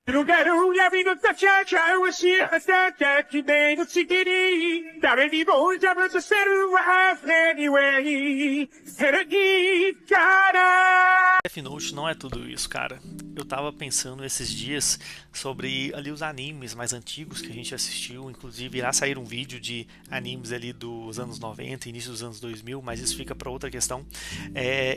Lugaru, la vida da cha-cha, o da que bem no tigiri. Da ready boy, da brasa seru, half anyway. Seragi, cara. Death Note não é tudo isso, cara. Eu tava pensando esses dias sobre ali os animes mais antigos que a gente assistiu, inclusive irá sair um vídeo de animes ali dos anos 90, início dos anos 2000, mas isso fica para outra questão.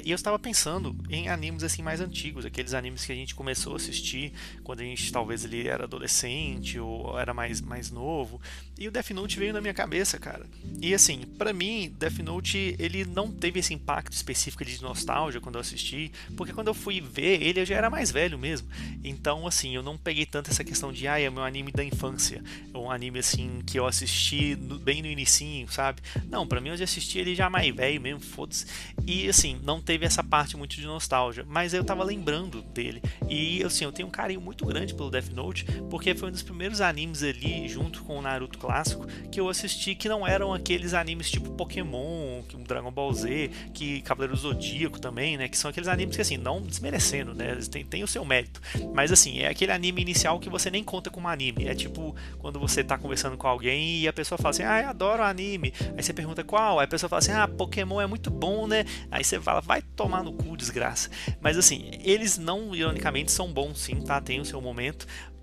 E eu estava pensando em animes assim mais antigos, aqueles animes que a gente começou a assistir quando a gente talvez ele era adolescente ou era mais novo, e o Death Note veio na minha cabeça, cara. E assim, pra mim, Death Note ele não teve esse impacto específico de nostalgia quando eu assisti, porque quando eu fui ver ele eu já era mais velho mesmo. Então assim, eu não peguei tanto essa questão de é meu anime da infância, ou um anime assim que eu assisti bem no inicinho, sabe? Não, pra mim eu já assisti ele já mais velho mesmo, foda-se. E assim, não teve essa parte muito de nostalgia, mas eu tava lembrando dele. E assim, eu tenho um carinho muito grande pelo Death Note, porque foi um dos primeiros animes ali, junto com o Naruto clássico, que eu assisti que não eram aqueles animes tipo Pokémon, que Dragon Ball Z, que Cavaleiro Zodíaco também, né? Que são aqueles animes que assim, não desmerecendo, né? Tem o seu mérito. Mas assim, é aquele anime inicial que você nem conta como anime. É tipo quando você tá conversando com alguém e a pessoa fala assim, eu adoro anime. Aí você pergunta qual? Aí a pessoa fala assim, Pokémon é muito bom, né? Aí você fala, vai tomar no cu, desgraça. Mas assim, eles não, ironicamente, são bons sim, tá? Tem o seu momento.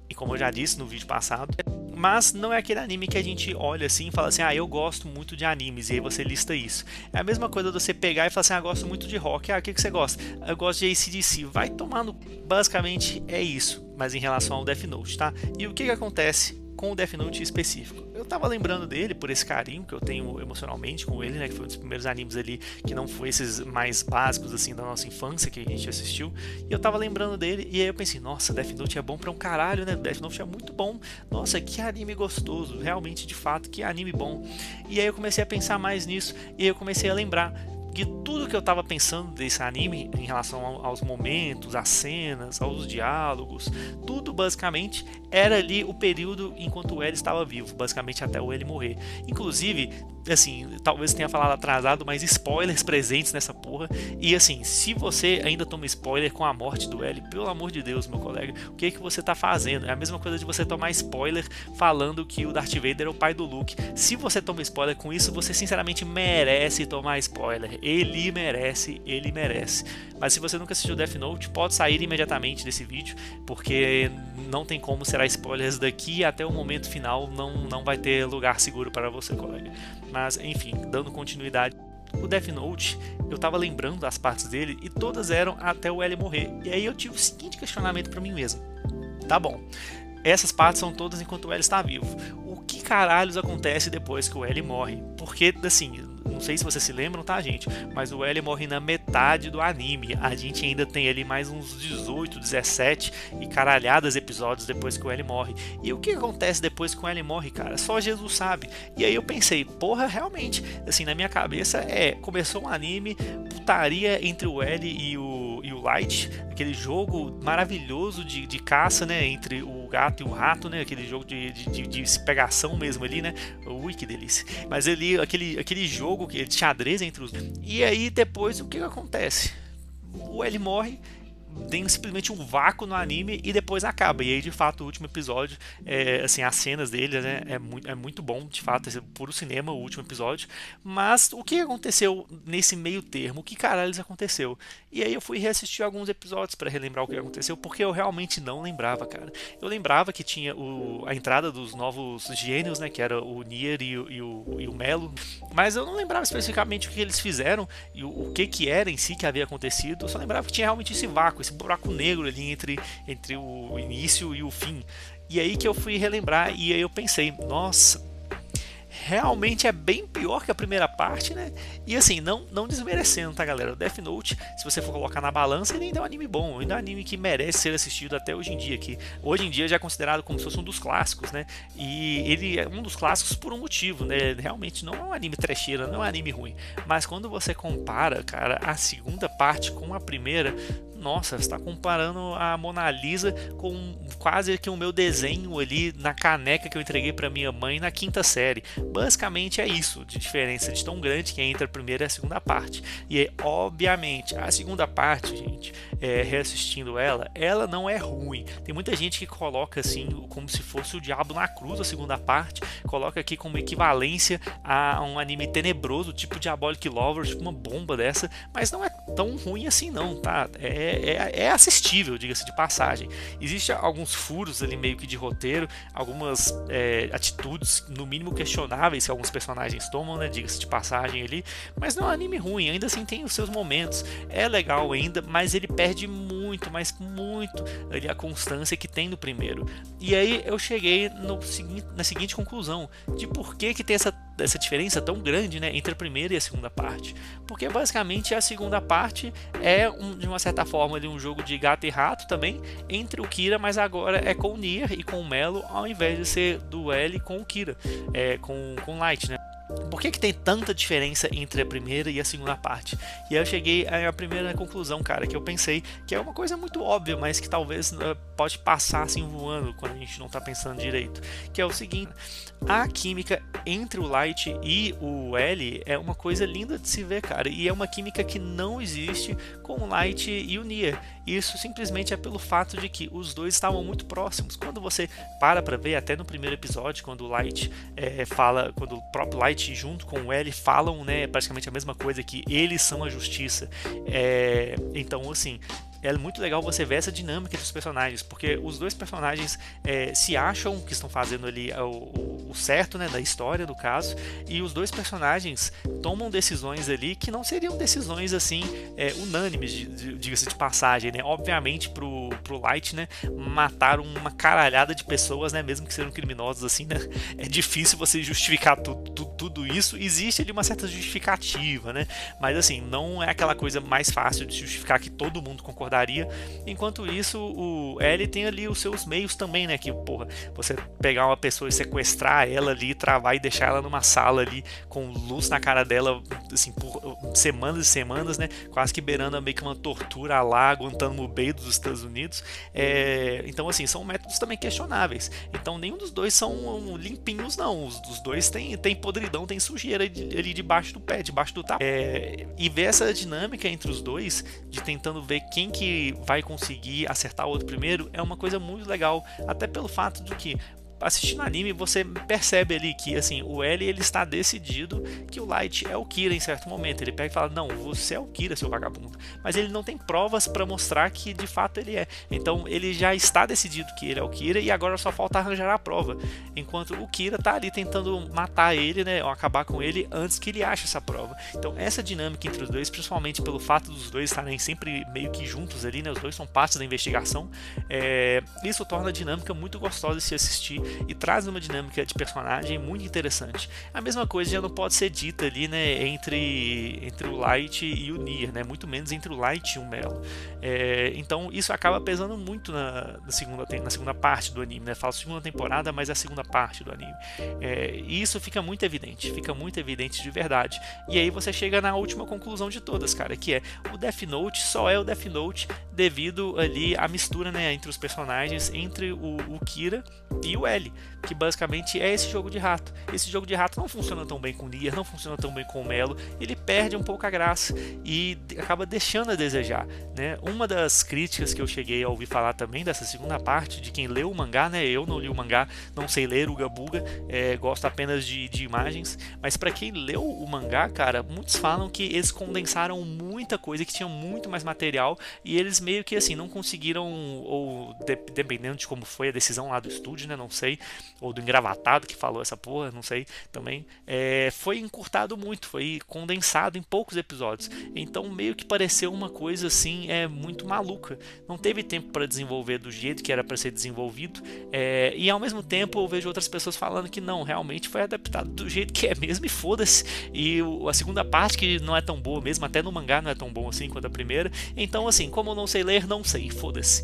E como eu já disse no vídeo passado, mas não é aquele anime que a gente olha assim e fala assim, eu gosto muito de animes, e aí você lista isso. É a mesma coisa de você pegar e falar assim, gosto muito de rock, o que você gosta? Eu gosto de AC/DC, vai tomar no... Basicamente é isso, mas em relação ao Death Note, tá? E o que acontece com o Death Note específico? Eu tava lembrando dele por esse carinho que eu tenho emocionalmente com ele, né? Que foi um dos primeiros animes ali que não foi esses mais básicos assim da nossa infância que a gente assistiu. E eu tava lembrando dele e aí eu pensei, nossa, Death Note é bom pra um caralho, né? Death Note é muito bom. Nossa, que anime gostoso, realmente, de fato, que anime bom. E aí eu comecei a pensar mais nisso e aí eu comecei a lembrar de tudo que eu estava pensando desse anime em relação aos momentos, às cenas, aos diálogos, tudo basicamente era ali o período enquanto o L estava vivo, basicamente até o L morrer. Inclusive, assim, talvez tenha falado atrasado, mas spoilers presentes nessa porra. E assim, se você ainda toma spoiler com a morte do L, pelo amor de Deus, meu colega, o que você tá fazendo? É a mesma coisa de você tomar spoiler falando que o Darth Vader é o pai do Luke. Se você toma spoiler com isso, você sinceramente merece tomar spoiler. Ele merece. Mas se você nunca assistiu Death Note, pode sair imediatamente desse vídeo, porque não tem como será spoilers daqui até o momento final, não vai ter lugar seguro para você, colega. Mas enfim, dando continuidade, o Death Note, eu tava lembrando das partes dele e todas eram até o L morrer. E aí eu tive o seguinte questionamento para mim mesmo. Tá bom, essas partes são todas enquanto o L está vivo. O que caralhos acontece depois que o L morre? Porque, assim, não sei se vocês se lembram, tá, gente? Mas o L morre na metade do anime. A gente ainda tem ali mais uns 18, 17 e caralhadas episódios depois que o L morre. E o que acontece depois que o L morre, cara? Só Jesus sabe. E aí eu pensei, porra, realmente, assim, na minha cabeça começou um anime, putaria entre o L e o Light, aquele jogo maravilhoso de caça, né, entre o gato e o rato, né, aquele jogo de pegação mesmo ali, né, ui, que delícia, mas ali, aquele jogo, de xadrez entre os... E aí depois o que acontece? O L morre, tem simplesmente um vácuo no anime e depois acaba. E aí, de fato, o último episódio, assim, as cenas dele, né, é muito bom, de fato, é puro cinema o último episódio. Mas o que aconteceu nesse meio termo? O que caralho aconteceu? E aí eu fui reassistir alguns episódios para relembrar o que aconteceu, porque eu realmente não lembrava, cara. Eu lembrava que tinha a entrada dos novos gênios, né, que era o Nier e o Melo, mas eu não lembrava especificamente o que eles fizeram e o que era em si que havia acontecido. Eu só lembrava que tinha realmente esse vácuo, esse buraco negro ali entre o início e o fim. E aí que eu fui relembrar e aí eu pensei, nossa, realmente é bem pior que a primeira parte, né? E assim, não desmerecendo, tá, galera? O Death Note, se você for colocar na balança, ele ainda é um anime bom, ainda é um anime que merece ser assistido até hoje em dia, que hoje em dia já é considerado como se fosse um dos clássicos, né? E ele é um dos clássicos por um motivo, né? Realmente não é um anime trecheira, não é um anime ruim, mas quando você compara, cara, a segunda parte com a primeira, nossa, você está comparando a Mona Lisa com quase que o meu desenho ali na caneca que eu entreguei para minha mãe na quinta série. Basicamente é isso, de diferença de tão grande que é entre a primeira e a segunda parte. E obviamente, a segunda parte, gente, reassistindo ela não é ruim. Tem muita gente que coloca assim como se fosse o Diabo na Cruz, a segunda parte, coloca aqui como equivalência a um anime tenebroso, tipo Diabolic Lovers, tipo uma bomba dessa, mas não é tão ruim assim não, tá? É assistível, diga-se de passagem. Existem alguns furos ali meio que de roteiro, algumas atitudes no mínimo questionáveis que alguns personagens tomam, né, diga-se de passagem ali, mas não é um anime ruim, ainda assim tem os seus momentos, é legal ainda, mas ele perde muito, mas muito ali a constância que tem no primeiro. E aí eu cheguei na seguinte conclusão, de por que tem essa diferença tão grande, né, entre a primeira e a segunda parte. Porque basicamente a segunda parte é de uma certa forma ali, um jogo de gato e rato também, entre o Kira, mas agora é com o Nier e com o Melo, ao invés de ser do L com o Kira, com o Light, né? Por que tem tanta diferença entre a primeira e a segunda parte? E aí eu cheguei à primeira conclusão, cara, que eu pensei que é uma coisa muito óbvia, mas que talvez pode passar assim voando quando a gente não tá pensando direito, que é o seguinte: a química entre o Light e o L é uma coisa linda de se ver, cara, e é uma química que não existe com o Light e o Nier. Isso simplesmente é pelo fato de que os dois estavam muito próximos. Quando você para ver, até no primeiro episódio, quando o Light quando o próprio Light junto com o L falam, né, praticamente a mesma coisa, que eles são a justiça. Então, assim, é muito legal você ver essa dinâmica dos personagens, porque os dois personagens se acham que estão fazendo ali o certo, né, da história do caso, e os dois personagens tomam decisões ali que não seriam decisões assim unânimes, diga-se de passagem, né? Obviamente pro Light, né, mataram uma caralhada de pessoas, né, mesmo que sejam criminosos assim, né? É difícil você justificar tudo isso. Existe ali uma certa justificativa, né? Mas assim, não é aquela coisa mais fácil de justificar que todo mundo concordaria. Enquanto isso, o L tem ali os seus meios também, né? Que, porra, você pegar uma pessoa e sequestrar ela ali, travar e deixar ela numa sala ali com luz na cara dela, assim, por semanas e semanas, né? Quase que beirando meio que uma tortura lá, Guantánamo Bay dos Estados Unidos. Então, assim, são métodos também questionáveis. Então, nenhum dos dois são limpinhos, não. Os dois têm podridão, tem sujeira ali debaixo do pé, debaixo do tapete. E ver essa dinâmica entre os dois, de tentando ver quem que vai conseguir acertar o outro primeiro, é uma coisa muito legal, até pelo fato de que assistindo anime você percebe ali que assim, o L ele está decidido que o Light é o Kira em certo momento. Ele pega e fala: não, você é o Kira, seu vagabundo. Mas ele não tem provas para mostrar que de fato ele é. Então ele já está decidido que ele é o Kira e agora só falta arranjar a prova. Enquanto o Kira tá ali tentando matar ele, né, ou acabar com ele antes que ele ache essa prova. Então essa dinâmica entre os dois, principalmente pelo fato dos dois estarem sempre meio que juntos ali, né, os dois são partes da investigação, isso torna a dinâmica muito gostosa de se assistir e traz uma dinâmica de personagem muito interessante. A mesma coisa já não pode ser dita ali, né, entre o Light e o Nier, né, muito menos entre o Light e o Melo. Então isso acaba pesando muito na segunda parte do anime, né? Falo segunda temporada, mas é a segunda parte do anime. E isso fica muito evidente de verdade. E aí você chega na última conclusão de todas, cara, que é o Death Note só é o Death Note devido ali à mistura, né, entre os personagens, entre o Kira e o L, que basicamente é esse jogo de rato. Esse jogo de rato não funciona tão bem com o Nier, não funciona tão bem com o Melo, ele perde um pouco a graça e acaba deixando a desejar, né? Uma das críticas que eu cheguei a ouvir falar também dessa segunda parte, de quem leu o mangá, né? Eu não li o mangá, não sei ler Uga Buga, gosto apenas de imagens, mas para quem leu o mangá, cara, muitos falam que eles condensaram muita coisa, que tinha muito mais material e eles meio que assim não conseguiram, ou dependendo de como foi a decisão lá do estúdio, né? Não sei, ou do engravatado que falou essa porra, não sei também, foi encurtado muito, foi condensado em poucos episódios, então meio que pareceu uma coisa assim muito maluca, não teve tempo para desenvolver do jeito que era para ser desenvolvido, e ao mesmo tempo eu vejo outras pessoas falando que não, realmente foi adaptado do jeito que é mesmo e foda-se, e a segunda parte que não é tão boa mesmo, até no mangá não é tão bom assim quanto a primeira, então assim, como eu não sei ler, não sei, foda-se,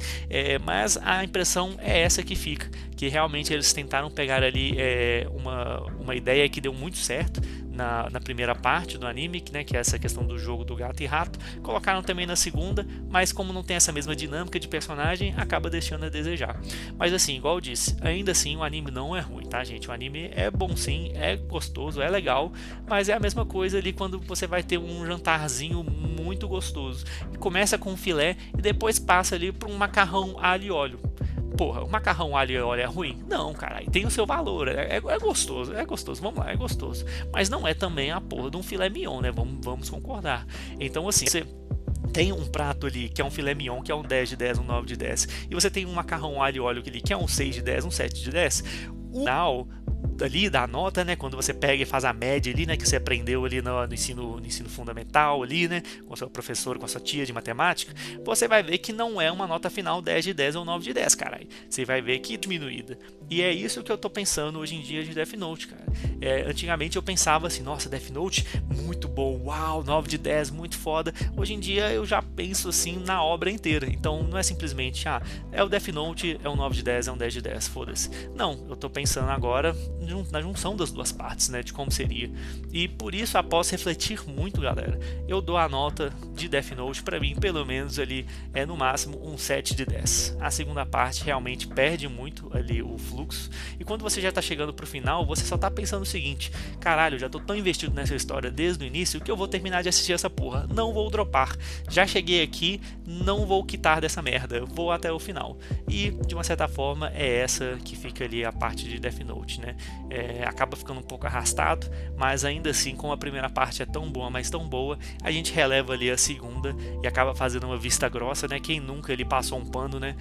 mas a impressão é essa que fica, que realmente eles tentaram pegar ali uma ideia que deu muito certo na primeira parte do anime, né, que é essa questão do jogo do gato e rato, colocaram também na segunda, mas como não tem essa mesma dinâmica de personagem, acaba deixando a desejar. Mas assim, igual eu disse, ainda assim o anime não é ruim, tá, gente? O anime é bom sim, é gostoso, é legal, mas é a mesma coisa ali quando você vai ter um jantarzinho muito gostoso. Começa com um filé e depois passa ali para um macarrão alho e óleo. Porra, o macarrão alho e óleo é ruim? Não, cara, tem o seu valor, é gostoso, vamos lá, é gostoso. Mas não é também a porra de um filé mignon, né? Vamos concordar. Então, assim, você tem um prato ali que é um filé mignon, que é um 10 de 10, um 9 de 10, e você tem um macarrão alho e óleo ali, que é um 6 de 10, um 7 de 10, o final ali da nota, né, quando você pega e faz a média ali, né, que você aprendeu ali no ensino fundamental ali, né, com a sua professora, com a sua tia de matemática, você vai ver que não é uma nota final 10 de 10 ou 9 de 10, caralho. Você vai ver que diminuída. E é isso que eu tô pensando hoje em dia de Death Note, cara. Antigamente eu pensava assim, nossa, Death Note, muito bom, uau, 9 de 10, muito foda. Hoje em dia eu já penso assim na obra inteira. Então não é simplesmente, é o Death Note, é um 9 de 10, é um 10 de 10, foda-se. Não, eu tô pensando agora na junção das duas partes, né, de como seria. E por isso, após refletir muito, galera, eu dou a nota de Death Note, pra mim, pelo menos ali, é no máximo um 7 de 10. A segunda parte realmente perde muito ali o fluxo, e quando você já tá chegando pro final, você só tá pensando o seguinte, caralho, eu já tô tão investido nessa história desde o início, que eu vou terminar de assistir essa porra, não vou dropar, já cheguei aqui, não vou quitar dessa merda, vou até o final. E, de uma certa forma, é essa que fica ali a parte de Death Note, né? Acaba ficando um pouco arrastado, mas ainda assim, como a primeira parte é tão boa, mas tão boa, a gente releva ali a segunda e acaba fazendo uma vista grossa, né? Quem nunca ali passou um pano, né?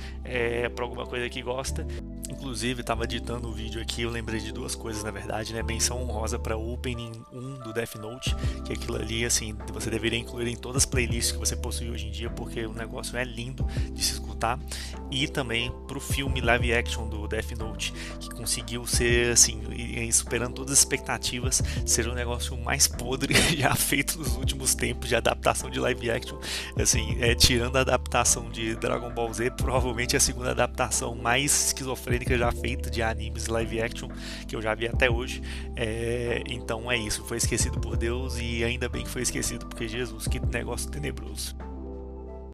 Pra alguma coisa que gosta. Inclusive, estava editando o vídeo aqui, eu lembrei de duas coisas, na verdade, né? Menção honrosa para o Opening 1 do Death Note, que aquilo ali, assim, você deveria incluir em todas as playlists que você possui hoje em dia, porque o negócio é lindo de se escutar. E também para o filme live action do Death Note, que conseguiu ser, assim, superando todas as expectativas, ser o negócio mais podre já feito nos últimos tempos de adaptação de live action. Assim, tirando a adaptação de Dragon Ball Z, provavelmente a segunda adaptação mais esquizofrênica já feita de animes live action que eu já vi até hoje. Então é isso, foi esquecido por Deus, e ainda bem que foi esquecido, porque Jesus, que negócio tenebroso.